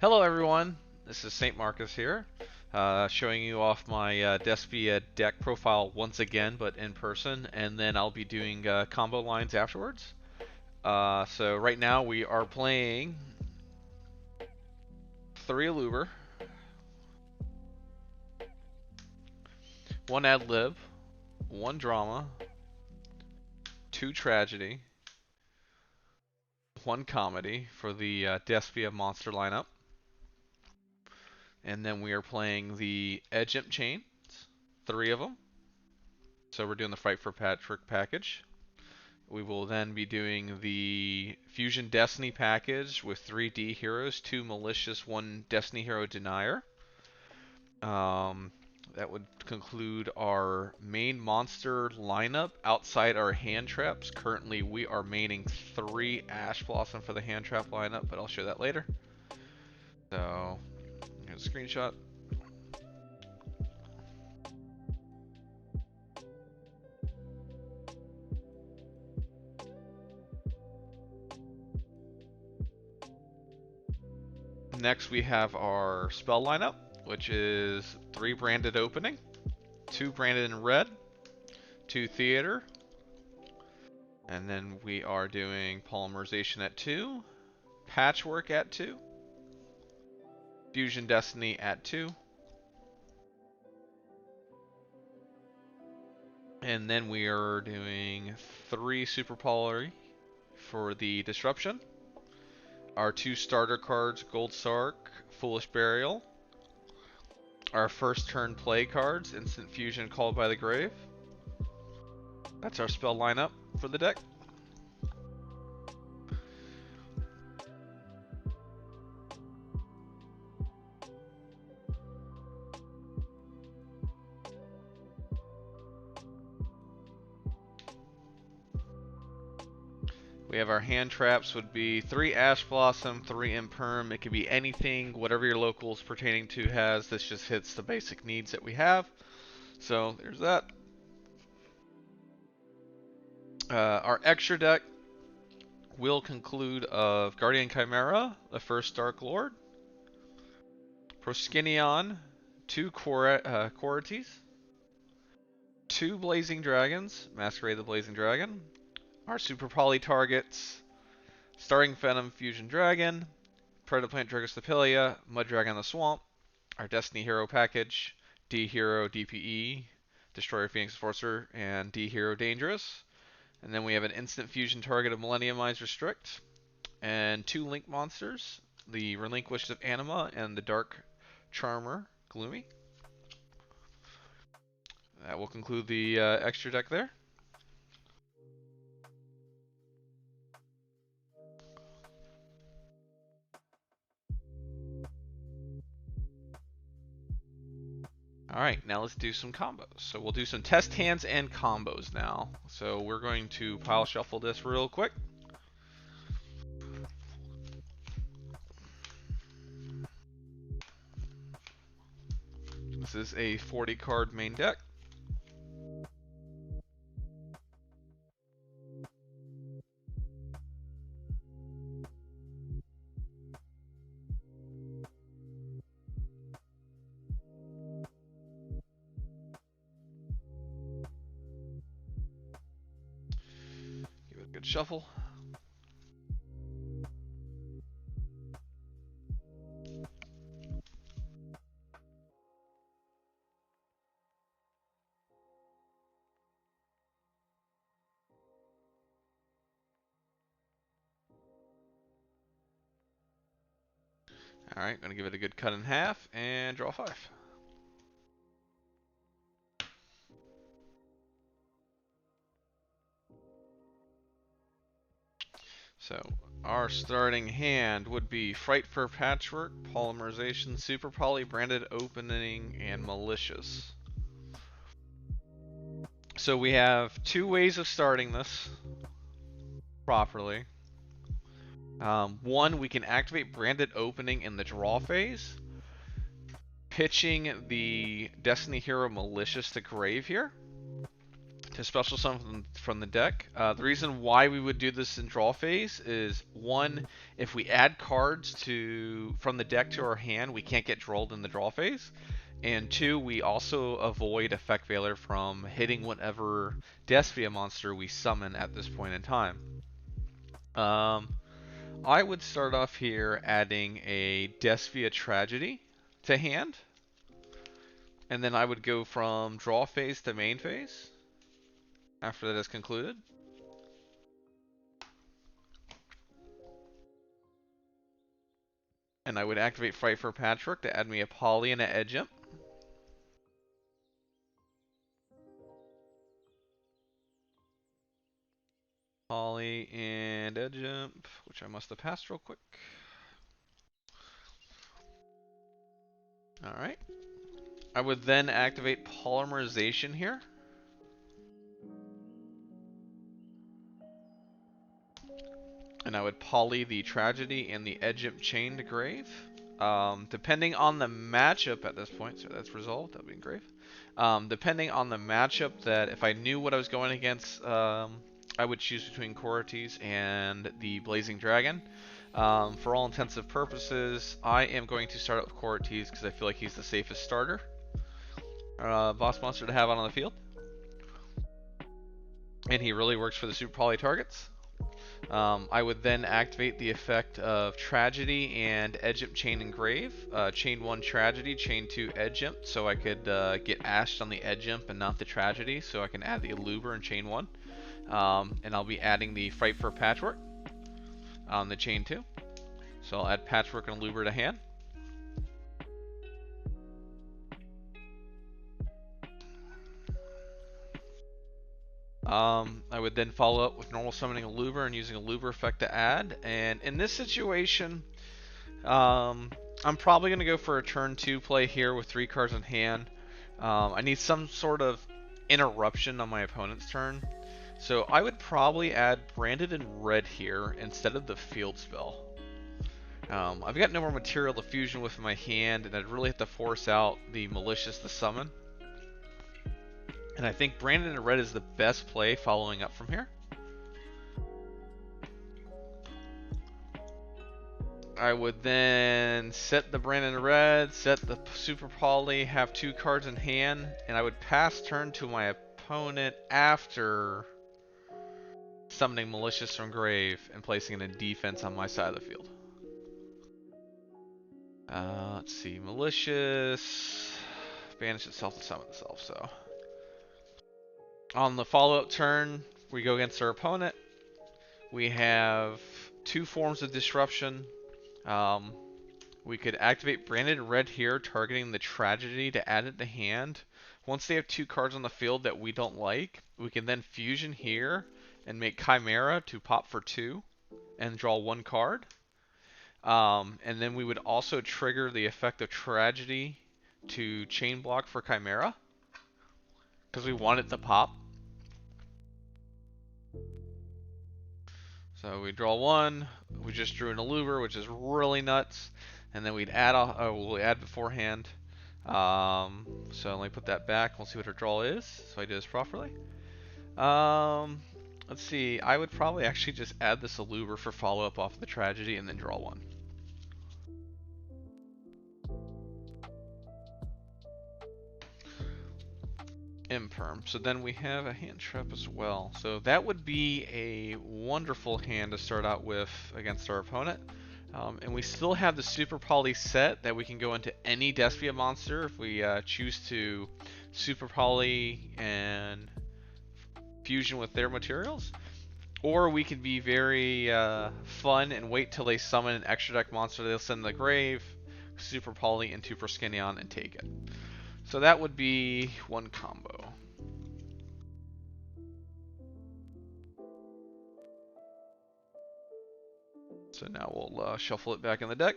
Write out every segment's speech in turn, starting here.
Hello everyone, this is SaintMarcuz here, showing you off my Despia deck profile once again, but in person, and then I'll be doing combo lines afterwards. So right now we are playing 3 Aluber, 1 Ad Lib, 1 Drama, 2 Tragedy, 1 Comedy for the Despia monster lineup. And then we are playing the Edge Imp Chains, 3 of them. So we're doing the Fight for Patrick package. We will then be doing the Fusion Destiny package with 3 D heroes, 2 malicious, 1 Destiny hero denier. That would conclude our main monster lineup outside our hand traps. Currently we are maining 3 Ash Blossom for the hand trap lineup, but I'll show that later. So, here's a screenshot. Next we have our spell lineup, which is 3 branded opening, 2 branded in red, 2 theater, and then we are doing polymerization at 2, patchwork at 2, fusion destiny at 2, and then we are doing 3 super poly for the disruption, our 2 starter cards, Gold Sark, Foolish Burial, our first turn play cards, Instant Fusion, Called by the Grave. That's our spell lineup for the deck. We have our hand traps would be 3 Ash Blossom, 3 Imperm. It could be anything, whatever your locals pertaining to has. This just hits the basic needs that we have. So there's that. Our extra deck will conclude of Guardian Chimera, the first Dark Lord, Proskinion, 2 Quorites, 2 Blazing Dragons, Masquerade the Blazing Dragon, our Super Poly targets, Starting Venom Fusion Dragon, Predaplant Dragostapelia, Mud Dragon the Swamp, our Destiny Hero package, D Hero DPE, Destroyer Phoenix Enforcer, and D Hero Dangerous. And then we have an instant fusion target of Millenniumize Restrict, and 2 Link monsters, the Relinquished of Anima and the Dark Charmer Gloomy. That will conclude the extra deck there. Alright, now let's do some combos. So we'll do some test hands and combos now. So we're going to pile shuffle this real quick. This is a 40 card main deck. Give it a good shuffle. Alright, gonna give it a good cut in half and draw 5. So our starting hand would be Fright for Patchwork, Polymerization, Super Poly, Branded Opening, and Malicious. So we have 2 ways of starting this properly. One, we can activate Branded Opening in the draw phase, pitching the Destiny Hero Malicious to grave here. to special summon from the deck. The reason why we would do this in draw phase is, one, if we add cards from the deck to our hand, we can't get drawled in the draw phase. And two, we also avoid Effect Veiler from hitting whatever Despia monster we summon at this point in time. I would start off here adding a Despia Tragedy to hand. And then I would go from draw phase to main phase after that is concluded. And I would activate Fight for Patchwork to add me a Poly and an Edge Imp. Poly and Edge Imp, which I must have passed real quick. Alright. I would then activate Polymerization here. And I would poly the Tragedy and the Edge Imp Chain to grave. Depending on the matchup at this point, so that's resolved, that would be grave. Depending on the matchup, that if I knew what I was going against, I would choose between Corates and the Blazing Dragon. For all intensive purposes, I am going to start out with Corates because I feel like he's the safest starter. Boss monster to have out on the field. And he really works for the super poly targets. I would then activate the effect of Tragedy and Edge Imp Chain Engrave. Chain 1 Tragedy, Chain 2 Edge Imp, so I could get ashed on the Edge Imp and not the Tragedy, so I can add the Eluber in Chain 1. And I'll be adding the Fight for Patchwork on the Chain 2. So I'll add Patchwork and Eluber to hand. I would then follow up with normal summoning a Eluber and using a Eluber effect to add. And in this situation, I'm probably going to go for a turn 2 play here with 3 cards in hand. I need some sort of interruption on my opponent's turn. So I would probably add Branded in Red here instead of the Field Spell. I've got no more material to fusion with in my hand, and I'd really have to force out the Malicious to summon. And I think Branded in Red is the best play following up from here. I would then set the Branded in Red, set the Super Poly, have 2 cards in hand, and I would pass turn to my opponent after summoning Malicious from grave and placing it in defense on my side of the field. Let's see, Malicious banish itself to summon itself, so. On the follow-up turn, we go against our opponent. We have 2 forms of disruption. We could activate Branded Red here, targeting the Tragedy to add it to hand. Once they have 2 cards on the field that we don't like, we can then fusion here and make Chimera to pop for 2 and draw 1 card. And then we would also trigger the effect of Tragedy to chain block for Chimera because we want it to pop. So we draw 1, we just drew an Eluber, which is really nuts, and then we'd add we'll add beforehand. So let me put that back, we'll see what our draw is, so I do this properly. Let's see, I would probably actually just add this Eluber for follow-up off of the Tragedy and then draw 1. Imperm. So then we have a hand trap as well. So that would be a wonderful hand to start out with against our opponent. And we still have the Super Poly set that we can go into any Despia monster if we choose to Super Poly and fusion with their materials. Or we can be very fun and wait till they summon an extra deck monster they'll send to the grave, Super Poly into Proskinion and take it. So that would be one combo. So now we'll shuffle it back in the deck.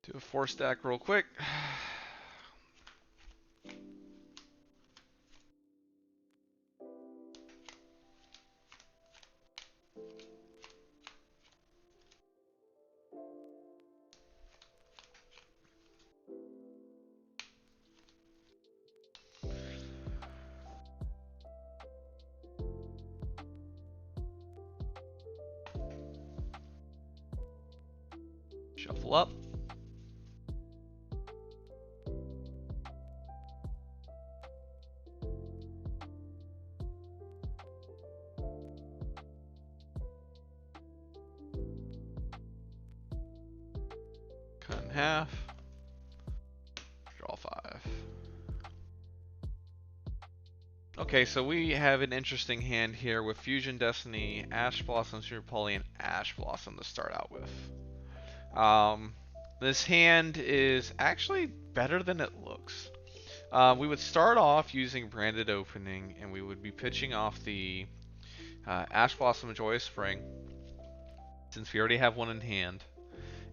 Do a 4-stack real quick. Shuffle up. Cut in half. Draw 5. Okay, so we have an interesting hand here with Fusion Destiny, Ash Blossom, Super Poly, and Ash Blossom to start out with. This hand is actually better than it looks. We would start off using Branded Opening, and we would be pitching off the Ash Blossom Joyous Spring, since we already have one in hand.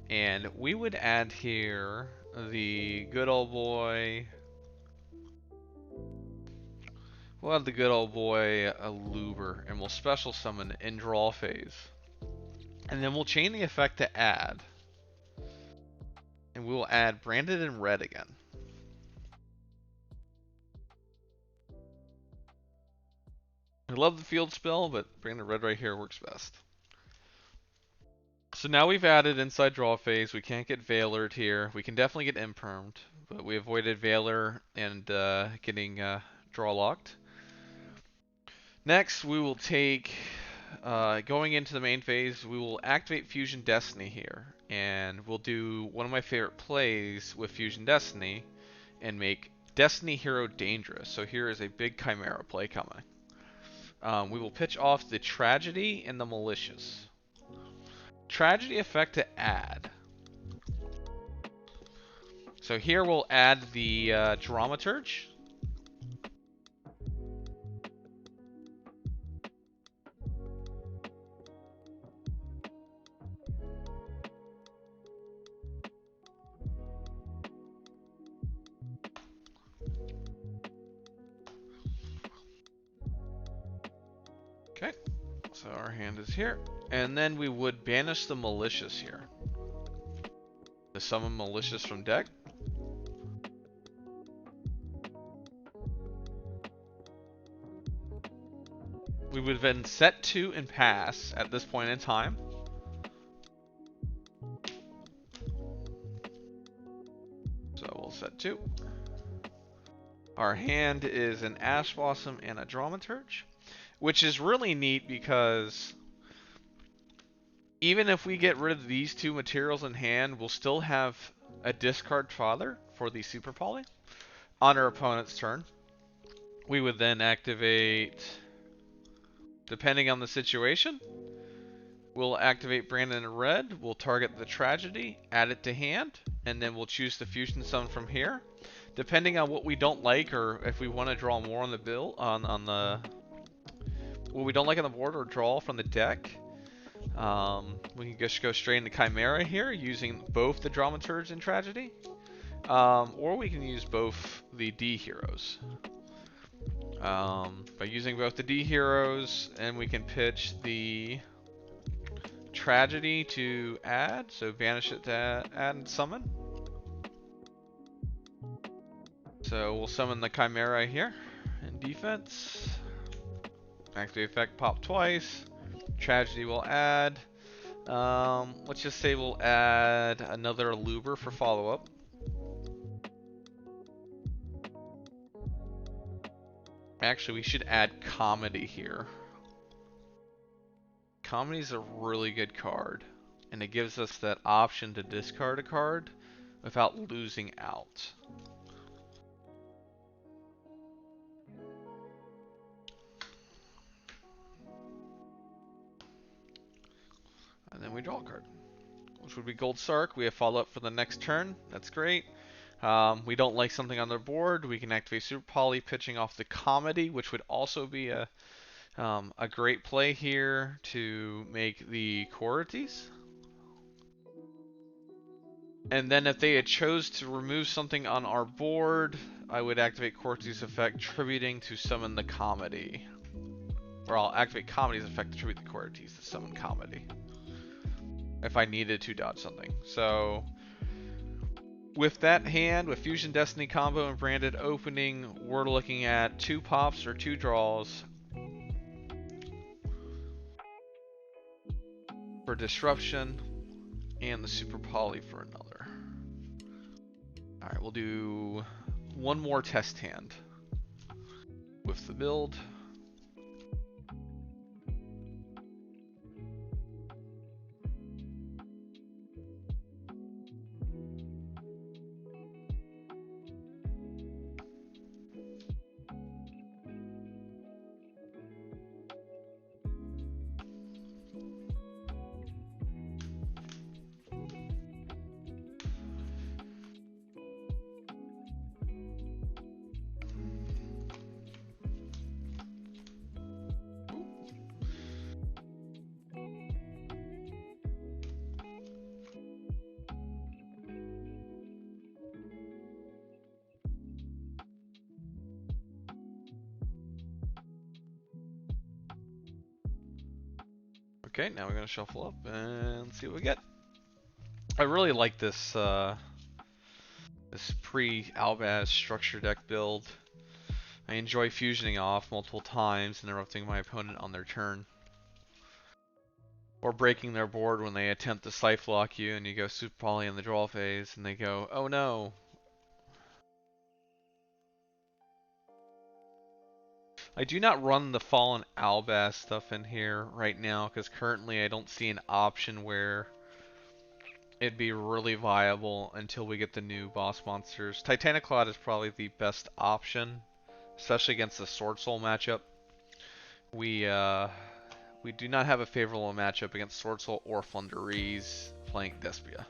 And we would add here the good old boy. We'll have the good old boy Luber, and we'll special summon in draw phase. And then we'll chain the effect to add. And we will add Branded in red again. I love the field spell, but Branded red right here works best. So now we've added inside draw phase. We can't get Veilered here. We can definitely get Impermed, but we avoided Veiler and getting draw locked. Next, we will take, going into the main phase, we will activate Fusion Destiny here. And we'll do one of my favorite plays with Fusion Destiny and make Destiny Hero dangerous. So here is a big Chimera play coming. We will pitch off the Tragedy and the Malicious. Tragedy effect to add. So here we'll add the Dramaturge. Okay, so our hand is here. And then we would banish the Malicious here. To summon Malicious from deck. We would then set 2 and pass at this point in time. So we'll set 2. Our hand is an Ash Blossom and a Dramaturge, which is really neat because even if we get rid of these 2 materials in hand, we'll still have a discard father for the Super Poly on our opponent's turn. We would then activate, depending on the situation, we'll activate Brandon in red, we'll target the Tragedy, add it to hand, and then we'll choose the Fusion Summon from here. Depending on what we don't like, or if we want to draw more on the bill, on the what we don't like on the board, or draw from the deck, we can just go straight into Chimera here, using both the Dramaturge and Tragedy, or we can use both the D heroes. By using both the D heroes, and we can pitch the Tragedy to add, so banish it to add and summon. So we'll summon the Chimera here in defense. Activate effect, pop twice. Tragedy will add. Let's just say we'll add another Luber for follow-up. Actually, we should add Comedy here. Comedy is a really good card, and it gives us that option to discard a card without losing out. And then we draw a card, which would be Gold Sark. We have follow-up for the next turn. That's great. We don't like something on their board. We can activate Super Poly, pitching off the Comedy, which would also be a great play here to make the Quorities. And then if they had chose to remove something on our board, I would activate Quorities effect, tributing to summon the Comedy. Or I'll activate Comedy's effect to tribute the Quorities to summon Comedy, if I needed to dodge something. So with that hand, with Fusion Destiny combo and Branded Opening, we're looking at 2 pops or 2 draws for Disruption And the Super Poly for another. Alright, we'll do one more test hand with the build. Okay, now we're gonna shuffle up and see what we get. I really like this this pre-Albaz structure deck build. I enjoy fusioning off multiple times, interrupting my opponent on their turn, or breaking their board when they attempt to Scythe Lock you, and you go Super Poly in the draw phase, and they go, "Oh no." I do not run the Fallen Albaz stuff in here right now, because currently I don't see an option where it'd be really viable until we get the new boss monsters. Titanic Cloud is probably the best option, especially against the Sword Soul matchup. We do not have a favorable matchup against Sword Soul or Flunderees playing Despia.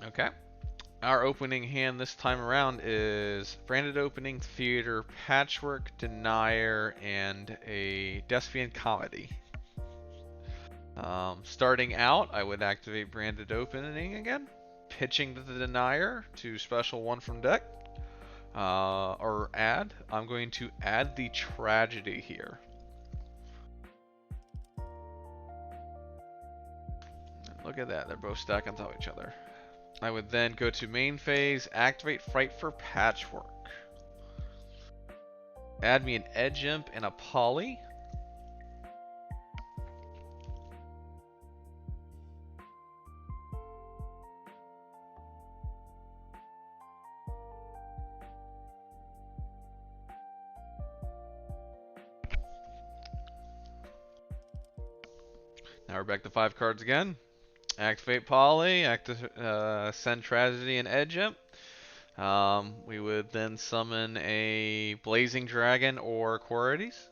Okay. Our opening hand this time around is Branded Opening, Theater, Patchwork, Denier, and a Despian Comedy. Starting out, I would activate Branded Opening again, pitching to the Denier to special one from deck, or add. I'm going to add the Tragedy here. And look at that, they're both stacked on top of each other. I would then go to main phase, activate Fright for Patchwork. Add me an Edge Imp and a Poly. Now we're back to 5 cards again. Activate Poly, send Tragedy and Edge Imp. We would then summon a Blazing Dragon or Quarites.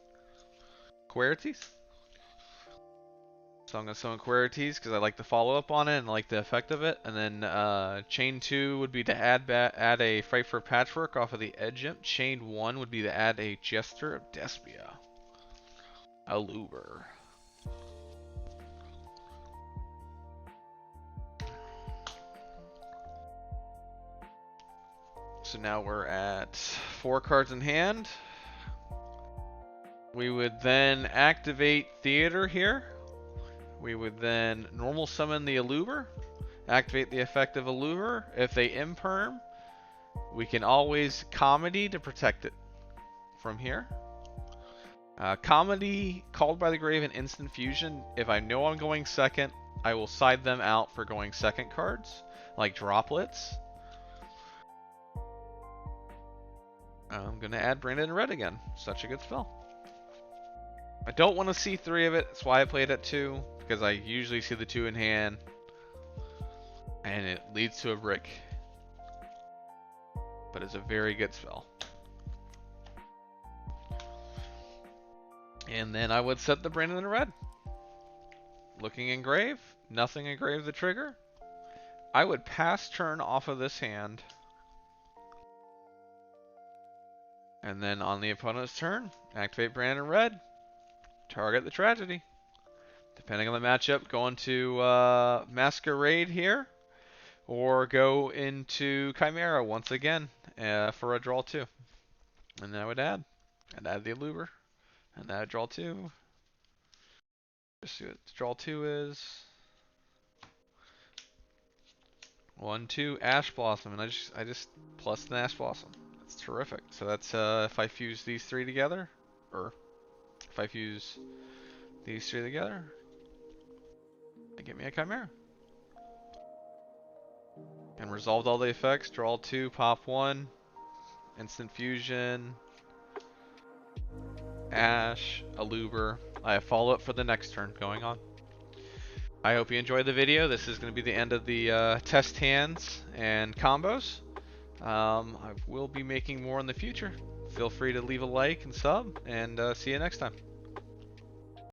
So I'm going to summon Quarites because I like the follow-up on it and I like the effect of it. And then Chain 2 would be to add a Fright for Patchwork off of the Edge Imp. Chain 1 would be to add a Jester of Despia. Aluber. So now we're at 4 cards in hand. We would then activate Theater here. We would then normal summon the Aluber, activate the effect of Aluber. If they imperm, we can always Comedy to protect it from here. Comedy, Called by the Grave, and Instant Fusion. If I know I'm going second, I will side them out for going second cards, like Droplets. I'm going to add Branded in Red again. Such a good spell. I don't want to see 3 of it. That's why I played at 2. Because I usually see the 2 in hand. And it leads to a brick. But it's a very good spell. And then I would set the Branded in Red. Looking engrave. Nothing engrave the trigger. I would pass turn off of this hand. And then on the opponent's turn, activate Branded Red. Target the Tragedy. Depending on the matchup, go into Masquerade here. Or go into Chimera once again for a draw 2. And then I would add. I'd add the Aluber. And add draw 2. Just see what draw 2 is. 1, 2, Ash Blossom. And I just plus the Ash Blossom. That's terrific. So that's if I fuse these 3 together. Or if I fuse these 3 together. Get me a Chimera. And resolved all the effects. Draw 2, pop 1. Instant fusion. Ash, Aluber. I have follow-up for the next turn going on. I hope you enjoyed the video. This is going to be the end of the test hands and combos. I will be making more in the future. Feel free to leave a like and sub, and see you next time.